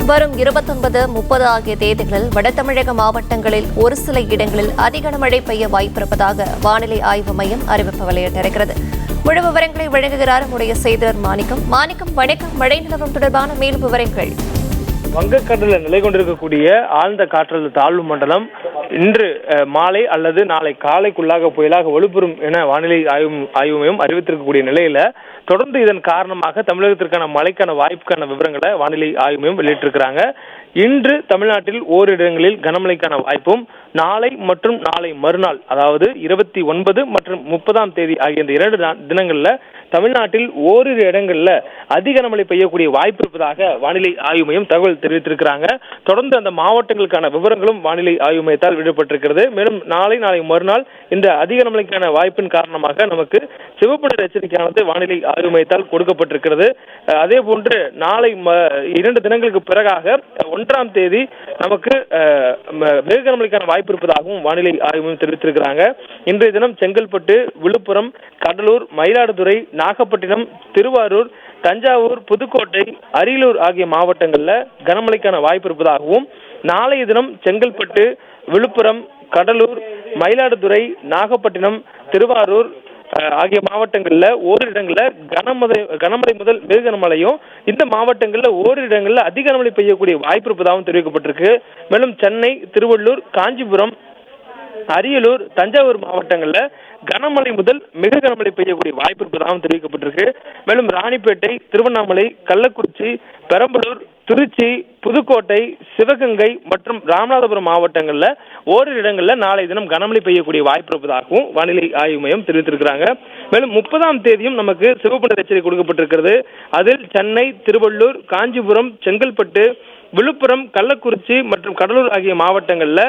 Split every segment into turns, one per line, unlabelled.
வரும் 29, 30 ஆகிய தேதிகளில் வட தமிழக மாவட்டங்களில் ஒரு சில இடங்களில் அதிக மழை பெய்ய வாய்ப்பிருப்பதாக வானிலை ஆய்வு மையம் அறிவிப்பு வெளியிட்டிருக்கிறது. முழு விவரங்களை வழங்குகிறார் நம்முடைய செய்தியாளர் மாணிக்கம். வணக்கம். மழை நிலவரம் தொடர்பான மேலும் விவரங்கள்.
வங்கக்கடலில் நிலை கொண்டிருக்கக்கூடிய ஆழ்ந்த காற்றழுத்த தாழ்வு மண்டலம் இன்று மாலை அல்லது நாளை காலைக்குள்ளாக புயலாக வலுப்பெறும் என வானிலை ஆய்வு மையம் அறிவித்திருக்கக்கூடிய நிலையில தொடர்ந்து இதன் காரணமாக தமிழகத்திற்கான மழைக்கான வாய்ப்புக்கான விவரங்களை வானிலை ஆய்வு மையம் வெளியிட்டிருக்கிறாங்க. இன்று தமிழ்நாட்டில் ஓரிரு இடங்களில் கனமழைக்கான வாய்ப்பும், நாளை மற்றும் நாளை மறுநாள் அதாவது 29 மற்றும் 30ஆம் தேதி ஆகிய இந்த 2 தினங்கள்ல தமிழ்நாட்டில் ஓரிரு இடங்கள்ல அதிக கனமழை பெய்யக்கூடிய வாய்ப்பு இருப்பதாக வானிலை ஆய்வு மையம் தகவல் தெரிவித்திருக்கிறாங்க. தொடர்ந்து அந்த மாவட்டங்களுக்கான விவரங்களும் வானிலை ஆய்வு மையத்தால் விடப்பட்டிருக்கிறது. மேலும் நாளை மறுநாள் இந்த அதிக கனமழைக்கான வாய்ப்பின் காரணமாக நமக்கு சிவப்பு நிற எச்சரிக்கையானது வானிலை ஆய்வு மையத்தால் கொடுக்கப்பட்டிருக்கிறது. அதே போன்று நாளை 2 தினங்களுக்கு பிறகாக 1ஆம் தேதி நமக்கு வெகு கனமழைக்கான வாய்ப்பு இருப்பதாகவும் வானிலை ஆய்வு மையம் தெரிவித்திருக்கிறாங்க. இன்றைய தினம் செங்கல்பட்டு, விழுப்புரம், கடலூர், மயிலாடுதுறை, நாகப்பட்டினம், திருவாரூர், தஞ்சாவூர், புதுக்கோட்டை, அரியலூர் ஆகிய மாவட்டங்கள்ல கனமழைக்கான வாய்ப்பு இருப்பதாகவும், நாளைய தினம் செங்கல்பட்டு, விழுப்புரம், கடலூர், மயிலாடுதுறை, நாகப்பட்டினம், திருவாரூர் ஆகிய மாவட்டங்கள்ல ஓரிரு இடங்கள்ல கனமழை முதல் வெகு கனமழையும், இந்த மாவட்டங்கள்ல ஓரிரு இடங்கள்ல அதிக கனமழை பெய்யக்கூடிய வாய்ப்பு இருப்பதாகவும் தெரிவிக்கப்பட்டிருக்கு. மேலும் சென்னை, திருவள்ளூர், காஞ்சிபுரம், அரியலூர், தஞ்சாவூர் மாவட்டங்கள்ல கனமழை முதல் மிக கனமழை பெய்யக்கூடிய வாய்ப்பு இருப்பதாகவும் தெரிவிக்கப்பட்டிருக்கு. மேலும் ராணிப்பேட்டை, திருவண்ணாமலை, கள்ளக்குறிச்சி, பெரம்பலூர், திருச்சி, புதுக்கோட்டை, சிவகங்கை மற்றும் ராமநாதபுரம் மாவட்டங்கள்ல ஓரிரு இடங்கள்ல நாளை தினம் கனமழை பெய்யக்கூடிய வாய்ப்பு இருப்பதாகவும் வானிலை ஆய்வு மையம் தெரிவித்திருக்கிறாங்க. மேலும் 30ஆம் தேதியும் நமக்கு சிவப்பு நிற எச்சரிக்கை கொடுக்கப்பட்டிருக்கிறது. அதில் சென்னை, திருவள்ளூர், காஞ்சிபுரம், செங்கல்பட்டு, விழுப்புரம், கள்ளக்குறிச்சி மற்றும் கடலூர் ஆகிய மாவட்டங்கள்ல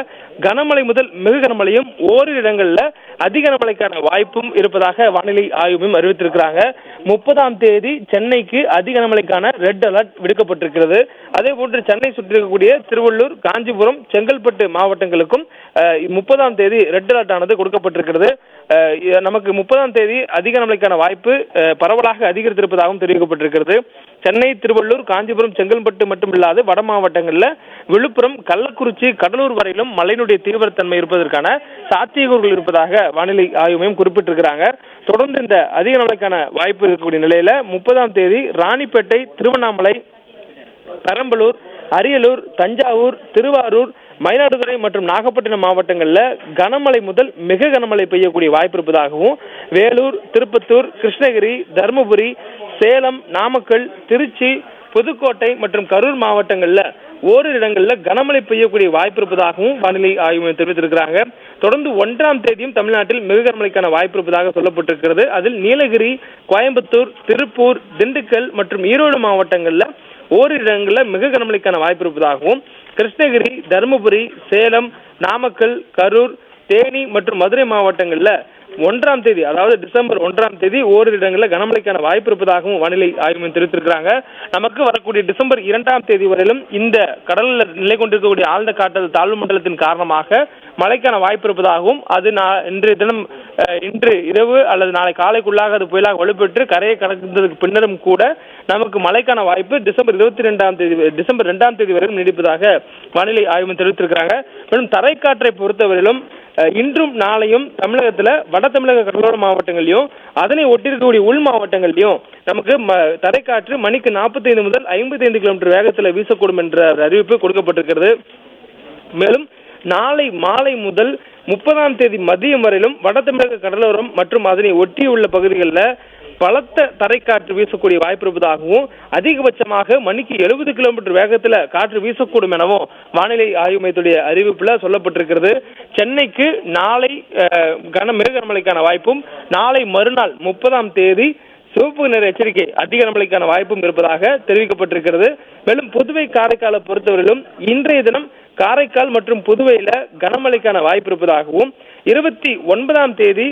கனமழை முதல் மிக கனமழையும், ஓரிரு இடங்கள்ல அதிக கனமழைக்கான வாய்ப்பும் இருப்பதாக வானிலை ஆய்வு மையம் அறிவித்திருக்கிறாங்க. 30ஆம் தேதி சென்னைக்கு அதிக கனமழைக்கான ரெட் அலர்ட் விடுக்கப்பட்டிருக்கிறது. அதே போன்று சென்னை சுற்றி இருக்கக்கூடிய திருவள்ளூர், காஞ்சிபுரம், செங்கல்பட்டு மாவட்டங்களுக்கும் 30ஆம் தேதி ரெட் அலர்ட் ஆனது கொடுக்கப்பட்டிருக்கிறது. நமக்கு 30ஆம் தேதி அதிக கனமழைக்கான வாய்ப்பு பரவலாக அதிகரித்திருப்பதாகவும் தெரிவிக்கப்பட்டிருக்கிறது. சென்னை, திருவள்ளூர், காஞ்சிபுரம், செங்கல்பட்டு மட்டுமில்லாது வட மாவட்டங்கள்ல விழுப்புரம், கள்ளக்குறிச்சி, கடலூர் வரையிலும் மழையினுடைய தீவிரத்தன்மை இருப்பதற்கான சாத்தியக்கூறுகள் இருப்பதாக வானிலை ஆய்வு மையம் குறிப்பிட்டிருக்கிறாங்க. தொடர்ந்து இந்த அதிக கனமழைக்கான வாய்ப்பு இருக்கக்கூடிய நிலையில 30ஆம் தேதி ராணிப்பேட்டை, திருவண்ணாமலை, பெரம்பலூர், அரியலூர், தஞ்சாவூர், திருவாரூர், மயிலாடுதுறை மற்றும் நாகப்பட்டினம் மாவட்டங்கள்ல கனமழை முதல் மிக கனமழை பெய்யக்கூடிய வாய்ப்பு இருப்பதாகவும், வேலூர், திருப்பத்தூர், கிருஷ்ணகிரி, தருமபுரி, சேலம், நாமக்கல், திருச்சி, புதுக்கோட்டை மற்றும் கரூர் மாவட்டங்கள்ல ஓரிரு இடங்கள்ல கனமழை பெய்யக்கூடிய வாய்ப்பு இருப்பதாகவும் வானிலை ஆய்வு மையம் தெரிவித்திருக்கிறாங்க. தொடர்ந்து 1ஆம் தேதியும் தமிழ்நாட்டில் மிக கனமழைக்கான வாய்ப்பு இருப்பதாக சொல்லப்பட்டிருக்கிறது. அதில் நீலகிரி, கோயம்புத்தூர், திருப்பூர், திண்டுக்கல் மற்றும் ஈரோடு மாவட்டங்கள்ல ஓரிரு இடங்கள்ல மிக கனமழைக்கான வாய்ப்பு இருப்பதாகவும், கிருஷ்ணகிரி, தருமபுரி, சேலம், நாமக்கல், கரூர், தேனி மற்றும் மதுரை மாவட்டங்கள்ல 1ஆம் தேதி அதாவது டிசம்பர் 1ஆம் தேதி ஓரிரு இடங்களில் கனமழைக்கான வாய்ப்பு இருப்பதாகவும் வானிலை ஆய்வு மையம் தெரிவித்திருக்கிறாங்க. நமக்கு வரக்கூடிய டிசம்பர் 2ஆம் தேதி வரையிலும் இந்த கடலில் நிலை கொண்டிருக்கக்கூடிய ஆழ்ந்த காற்றழுத்த தாழ்வு மண்டலத்தின் காரணமாக மழைக்கான வாய்ப்பு இருப்பதாகவும், அது இன்றைய தினம் இன்று இரவு அல்லது நாளை காலைக்குள்ளாக அது புயலாக வலுப்பெற்று கரையை கடந்ததுக்கு பின்னரும் கூட நமக்கு மழைக்கான வாய்ப்பு டிசம்பர் 2ஆம் தேதி வரையும் நீடிப்பதாக வானிலை ஆய்வு மையம் தெரிவித்திருக்கிறாங்க. மேலும் தரைக்காற்றை பொறுத்தவரையிலும் இன்றும் நாளையும் தமிழகத்துல வட தமிழக கடலோர மாவட்டங்களிலும் அதனை ஒட்டியிருக்கக்கூடிய உள் மாவட்டங்களிலும் நமக்கு தரைக்காற்று மணிக்கு 45 முதல் 55 கிலோமீட்டர் வேகத்தில் வீசக்கூடும் என்ற அறிவிப்பு கொடுக்கப்பட்டிருக்கிறது. மேலும் நாளை மாலை முதல் 30ஆம் தேதி மதியம் வரையிலும் வட தமிழக கடலோரம் மற்றும் அதனை ஒட்டியுள்ள பகுதிகளில் பலத்த தரைக்காற்று வீசக்கூடிய வாய்ப்பு இருப்பதாகவும், அதிகபட்சமாக மணிக்கு 70 கிலோமீட்டர் வேகத்தில் காற்று வீசக்கூடும் எனவும் வானிலை ஆய்வு மையத்துடைய அறிவிப்புல சொல்லப்பட்டிருக்கிறது. சென்னைக்கு நாளை மிக கனமழைக்கான வாய்ப்பும், நாளை மறுநாள் 30ஆம் தேதி சிவப்பு நிற எச்சரிக்கை அதிக கனமழைக்கான வாய்ப்பும் இருப்பதாக தெரிவிக்கப்பட்டிருக்கிறது. மேலும் புதுவை, காரைக்காலை பொறுத்தவரையிலும் இன்றைய தினம் காரைக்கால் மற்றும் புதுவையில கனமழைக்கான வாய்ப்பு இருப்பதாகவும், 29ஆம் தேதி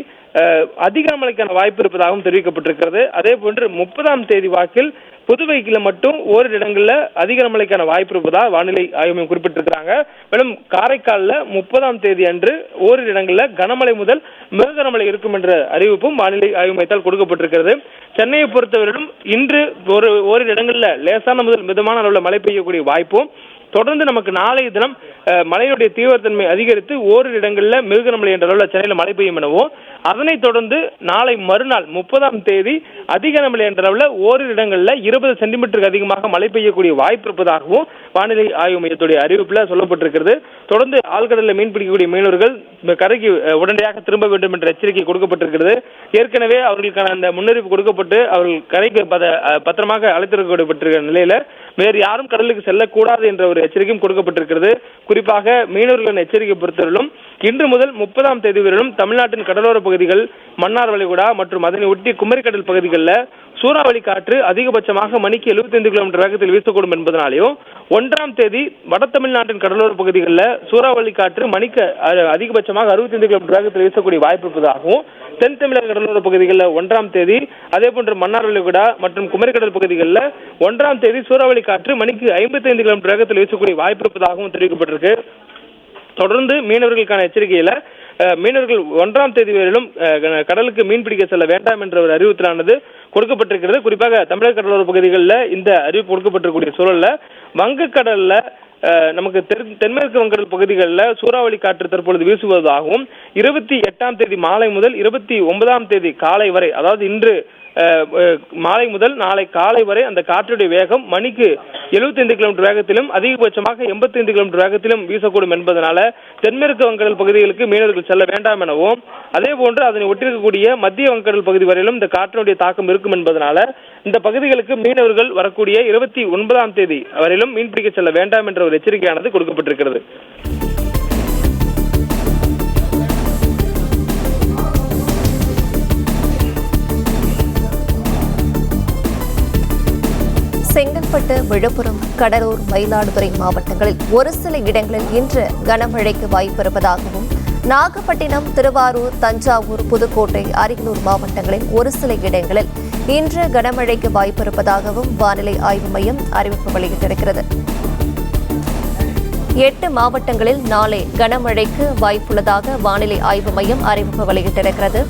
அதிக கனமழைக்கான வாய்ப்பு இருப்பதாகவும் தெரிவிக்கப்பட்டிருக்கிறது. அதே போன்று 30ஆம் தேதி வாக்கில் புதுவைக்குள்ள மட்டும் ஓரிரு இடங்கள்ல அதிக கனமழைக்கான வாய்ப்பு இருப்பதாக வானிலை ஆய்வு மையம் குறிப்பிட்டிருக்கிறாங்க. மேலும் காரைக்காலில் 30ஆம் தேதி அன்று ஓரிரு இடங்கள்ல கனமழை முதல் மிக கனமழை இருக்கும் என்ற அறிவிப்பும் வானிலை ஆய்வு மையத்தால் கொடுக்கப்பட்டிருக்கிறது. சென்னையை பொறுத்தவரையிலும் இன்று ஓரிரு இடங்களில் லேசான முதல் மிதமான அளவில் மழை பெய்யக்கூடிய வாய்ப்பும், தொடர்ந்து நமக்கு நாளைய தினம் மழையுடைய தீவிரத்தன்மை அதிகரித்து ஓரிரு இடங்களில் மிக கனமழை என்ற அளவில் சென்னையில் மழை பெய்யும் எனவும், அதனைத் தொடர்ந்து நாளை மறுநாள் 30ஆம் தேதி அதிக கனமழை என்ற அளவில் ஓரிரு இடங்களில் 20 சென்டிமீட்டருக்கு அதிகமாக மழை பெய்யக்கூடிய வாய்ப்பு இருப்பதாகவும் வானிலை ஆய்வு மையத்துடைய அறிவிப்பில் சொல்லப்பட்டிருக்கிறது. தொடர்ந்து ஆழ்கடலில் மீன் பிடிக்கக்கூடிய மீனவர்கள் கரைக்கு உடனடியாக திரும்ப வேண்டும் என்ற எச்சரிக்கை கொடுக்கப்பட்டிருக்கிறது. ஏற்கனவே அவர்களுக்கான அந்த முன்னறிவிப்பு கொடுக்கப்பட்டு அவர்கள் கரைக்கு பத்திரமாக அழைத்திருக்கப்பட்டிருக்கிற நிலையில வேறு யாரும் கடலுக்கு செல்லக்கூடாது என்ற ஒரு எச்சரிக்கையும் கொடுக்கப்பட்டிருக்கிறது. குறிப்பாக மீனவர்களின் எச்சரிக்கை பொறுத்தவரையிலும் இன்று முதல் 30ஆம் தேதி வரையிலும் தமிழ்நாட்டின் கடலோர பகுதிகள், மன்னார் வளைகுடா மற்றும் அதனை ஒட்டிய குமரிக்கடல் பகுதிகளில் சூறாவளி காற்று அதிகபட்சமாக மணிக்கு 75 கிலோமீட்டர் வேகத்தில் வீசக்கூடும் என்பதனாலேயும், 1ஆம் தேதி வட தமிழ்நாட்டின் கடலோர பகுதிகளில் சூறாவளி காற்று மணிக்கு அதிகபட்சமாக 65 கிலோமீட்டர் வேகத்தில் வீசக்கூடிய வாய்ப்பு இருப்பதாகவும், தென் தமிழக கடலோர பகுதிகளில் 1ஆம் தேதி, அதே போன்று மன்னார் வளைகுடா மற்றும் குமரிக்கடல் பகுதிகளில் 1ஆம் தேதி சூறாவளி காற்று மணிக்கு 55 கிலோமீட்டர் வேகத்தில் வீசக்கூடிய வாய்ப்பு இருப்பதாகவும் தெரிவிக்கப்பட்டிருக்கு. தொடர்ந்து மீனவர்களுக்கான எச்சரிக்கையில மீனவர்கள் 1ஆம் தேதி வரையிலும் கடலுக்கு மீன் பிடிக்க செல்ல வேண்டாம் என்ற ஒரு அறிவுறுத்தலானது கொடுக்கப்பட்டிருக்கிறது. குறிப்பாக தமிழக கடலோர பகுதிகளில் இந்த அறிவிப்பு கொடுக்கப்பட்டிருக்கூடிய சூழல்ல வங்கக்கடல்ல நமக்கு தென்மேற்கு வங்கக்கடல் பகுதிகளில் சூறாவளி காற்று தற்பொழுது வீசுவதாகவும், 28ஆம் தேதி மாலை முதல் 29ஆம் தேதி காலை வரை, அதாவது இன்று மாலை முதல் நாளை காலை வரை அந்த காற்றுடைய வேகம் மணிக்கு 75 கிலோமீட்டர் வேகத்திலும் அதிகபட்சமாக 85 கிலோமீட்டர் வேகத்திலும் வீசக்கூடும் என்பதனால தென்மேற்கு வங்கக்கடல் பகுதிகளுக்கு மீனவர்கள் செல்ல வேண்டாம் எனவும், அதே போன்று அதனை ஒட்டியிருக்கக்கூடிய மத்திய வங்கக்கடல் பகுதி வரையிலும் இந்த காற்றினுடைய தாக்கம் இருக்கும் என்பதனால இந்த பகுதிகளுக்கு மீனவர்கள் வரக்கூடிய 29ஆம் தேதி வரையிலும் மீன்பிடிக்க செல்ல வேண்டாம் என்ற ஒரு எச்சரிக்கையானது கொடுக்கப்பட்டிருக்கிறது.
செங்கல்பட்டு, விழுப்புரம், கடலூர், மயிலாடுதுறை மாவட்டங்களில் ஒரு சில இடங்களில் இன்று கனமழைக்கு வாய்ப்பு இருப்பதாகவும், நாகப்பட்டினம், திருவாரூர், தஞ்சாவூர், புதுக்கோட்டை, அரியலூர் மாவட்டங்களில் ஒரு சில இடங்களில் இன்று கனமழைக்கு வாய்ப்பு இருப்பதாகவும் வானிலை ஆய்வு மையம் அறிவிப்பு வெளியிட்டிருக்கிறது. 8 மாவட்டங்களில் நாளை கனமழைக்கு வாய்ப்புள்ளதாக வானிலை ஆய்வு மையம் அறிவிப்பு வெளியிட்டிருக்கிறது.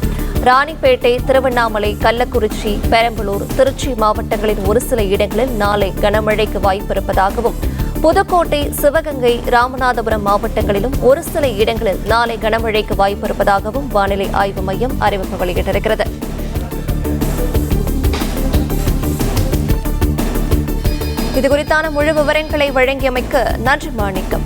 ராணிப்பேட்டை, திருவண்ணாமலை, கள்ளக்குறிச்சி, பெரம்பலூர், திருச்சி மாவட்டங்களின் ஒரு சில இடங்களில் நாளை கனமழைக்கு வாய்ப்பு இருப்பதாகவும், புதுக்கோட்டை, சிவகங்கை, ராமநாதபுரம் மாவட்டங்களிலும் ஒரு சில இடங்களில் நாளை கனமழைக்கு வாய்ப்பு இருப்பதாகவும் வானிலை ஆய்வு மையம் அறிவிப்பு வெளியிட்டிருக்கிறது. இதுகுறித்தான முழு விவரங்களை வழங்கியமைக்கு நன்றி மாணிக்கம்.